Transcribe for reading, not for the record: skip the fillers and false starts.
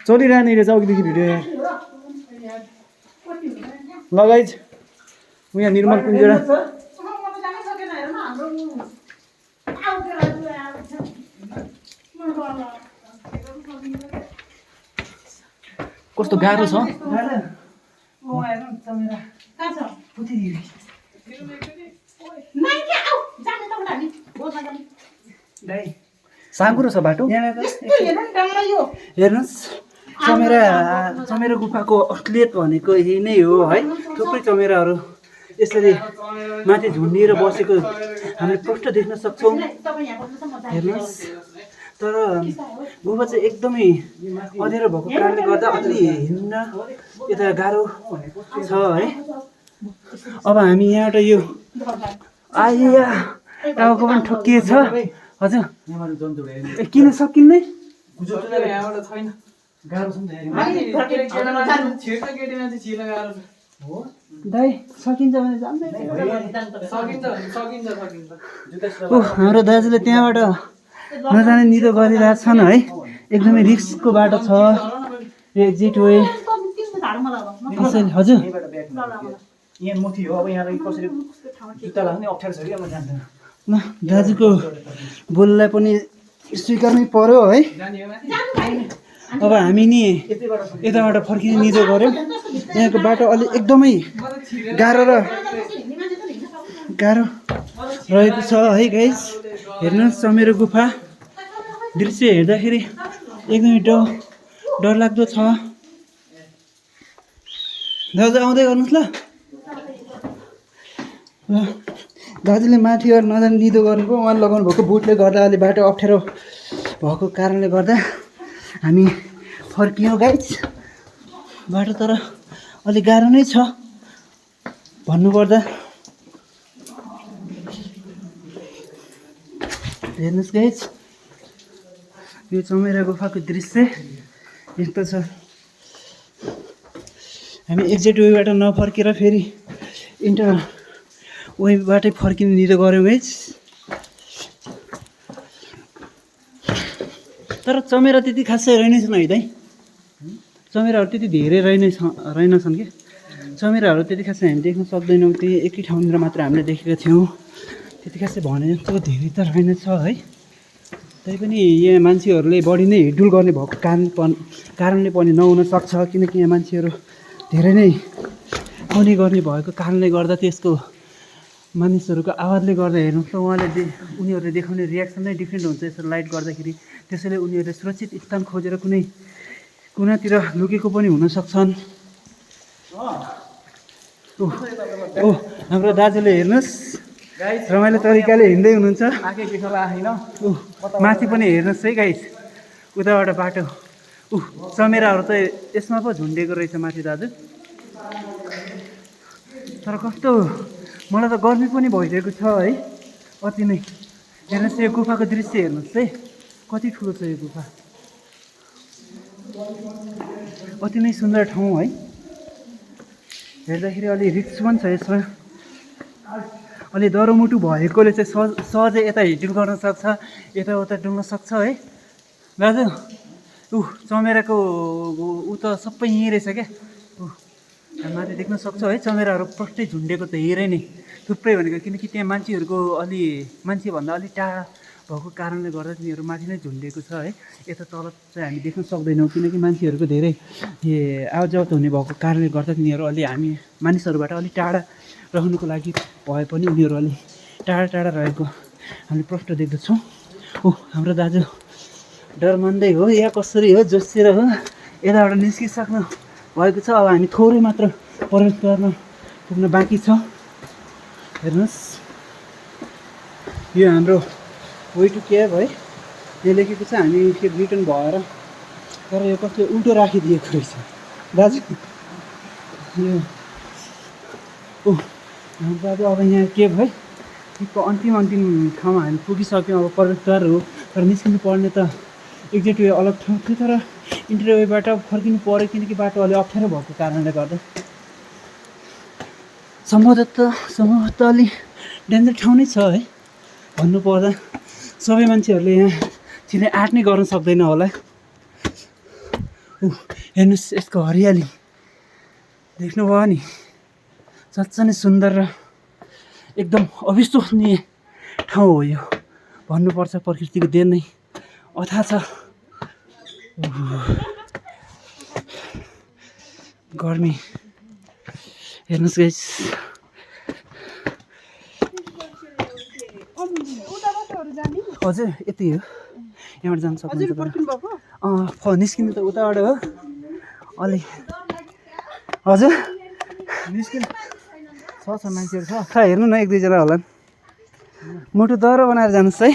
चलिरहने रहेछ अघिदेखि भिडियो यहाँ लगाइज म यहाँ निर्मल पिञ्जरा कस्तो गाह्रो छ साँगुरो छ बाटो हेर्नुहोस् चमेरा गुफाको असलियत भनेको यही नै हो है थुप्रै चमेराहरू यसरी माथि झुन्डिएर बसेको हामीले प्रष्ट देख्न सक्छौँ हेर्नुहोस् तर गुफा चाहिँ एकदमै अँध्यारो भएको कारणले गर्दा अलि हिँड्न यता गाह्रो छ है अब हामी यहाँबाट यो आइया टाउको पनि ठोकिएछ हजुर किन सकिन्नै छैन गाह्रो छ दाइ सकिन्छ भने हाम्रो दाजुले त्यहाँबाट नजाने निदो गरिरहेछन् है एकदमै रिस्कको बाटो छ एक्जिट वे त्यसैले हजुर यहाँ मुठी हो अब यहाँ कसरी जुत्ता लाग्ने अप्ठ्यारो छ कि म जान्दैन ल दाजुको बोललाई पनि स्वीकार्नै पर्यो है अब हामी नि यताबाट फर्किने निदो गऱ्यौँ यहाँको बाटो अलि एकदमै गाह्रो रहेको छ है गाइस हेर्नुहोस् चमेरो गुफा दृश्य हेर्दाखेरि एकदमै डरलाग्दो छ दाजु आउँदै गर्नुहोस् ल दाजुले माथि नजाने निदो गर्नुभयो उहाँले लगाउनु भएको बुटले गर्दा अलि बाटो अप्ठ्यारो भएको कारणले गर्दा हामी फर्कियौँ गाइस बाटो तर अलिक गाह्रो नै छ भन्नुपर्दा हेर्नुहोस् गाइस यो चमेरा गुफाको दृश्य यस्तो छ हामी एक्जिट वेबाट नफर्केर फेरि इन्टर वेबाटै फर्किने निदो गऱ्यौँ गाइस तर चमेरा त्यति खासै रहेनछन् है दाइ चमेराहरू त्यति धेरै रहेनछन् कि चमेराहरू त्यति खासै हामी देख्न सक्दैनौँ त्यही एकै ठाउँनिर मात्र हामीले देखेका थियौँ त्यति खासै भने जस्तो धेरै त रहेनछ है तैपनि यहाँ मान्छेहरूले बढी नै हिँडडुल गर्ने भएको कारणले पनि नहुन सक्छ किनकि यहाँ मान्छेहरू धेरै नै आउने गर्ने भएको कारणले गर्दा त्यसको मानिसहरूको आवाजले गर्दा हेर्नुहोस् त उनीहरूले देखाउने रियाक्सन नै डिफ्रेन्ट हुन्छ यसरी लाइट गर्दाखेरि त्यसैले उनीहरूले सुरक्षित स्थान खोजेर कुनै कुनातिर लुकेको पनि हुन सक्छन् हाम्रो दाजुले हेर्नुहोस् रमाइलो तरिकाले हिँड्दै हुनुहुन्छ माथि पनि हेर्नुहोस् है गाइस उताबाट बाटो चमेराहरू त यसमा पो झुन्डेको रहेछ माथि दाजु तर कस्तो मलाई त गर्मी पनि भइरहेको छ है अति नै हेर्नुहोस् यो गुफाको दृश्य हेर्नुहोस् है कति ठुलो छ यो गुफा अति नै सुन्दर ठाउँ है हेर्दाखेरि अलि रिस्क पनि छ यसमा अलि दरोमुटु भएकोले चाहिँ सहजै यता हिँडडुल गर्न सक्छ यताउता डुल्न सक्छ है दाजु चमेराको त सबै यहीँ रहेछ क्या माथि देख्न सक्छौँ है चमेराहरू प्रष्टै झुन्डेको त हेरे नै थुप्रै भनेको किनकि त्यहाँ मान्छेभन्दा अलि टाढा भएको कारणले गर्दा तिनीहरू माथि नै झुन्डेको छ है यता तल चाहिँ हामी देख्न सक्दैनौँ किनकि मान्छेहरूको धेरै आवतजावत हुने भएको कारणले गर्दा तिनीहरू अलि हामी मानिसहरूबाट अलिक टाढा रहनुको लागि भए पनि उनीहरू अलि टाढा रहेको हामीले प्रष्ट देख्दछौँ हाम्रो दाजु डर मान्दै हो या कसरी हो जोसिएर हो यताबाट निस्किसक्नु भएको छ अब हामी थोरै मात्र प्रवेश गर्न पुग्न बाँकी छ हेर्नुहोस् यो हाम्रो वे टु क्याब है यो लेखेको छ हामी फेरि रिटर्न भएर तर यो कसले उल्टो राखिदिएको रहेछ दाजु यो हाम्रो दाजु अब यहाँ क्याब है अन्तिम ठाउँमा हामी पुगिसक्यौँ अब प्रवेशद्वार हो तर निस्किनु पर्ने त एक्जिट वे अलग ठाउँ थियो तर इन्टर वेबाट फर्किनु पऱ्यो किनकि बाटो अलि अप्ठ्यारो भएको कारणले गर्दा सम्भवतः अलि डेन्जर ठाउँ नै छ है भन्नुपर्दा सबै मान्छेहरूले यहाँ छिटै आँट नै गर्न सक्दैन होला हेर्नुहोस् यसको हरियाली देख्नुभयो नि, साँच्चै नै सुन्दर र एकदम अविश्वसनीय ठाउँ हो यो भन्नुपर्छ। प्रकृतिको देन नै अथाह छ। गर्मी हेर्नुहोस् गाइस, हजुर यति हो, यहाँबाट जानु सक्नुहुन्छ। निस्किनु त उताबाट हो अलि, हजुर निस्किनु छ मान्छेहरू छ, हेर्नु न एक दुईजना होला, मुटु दह्रो बनाएर जानुहोस् है।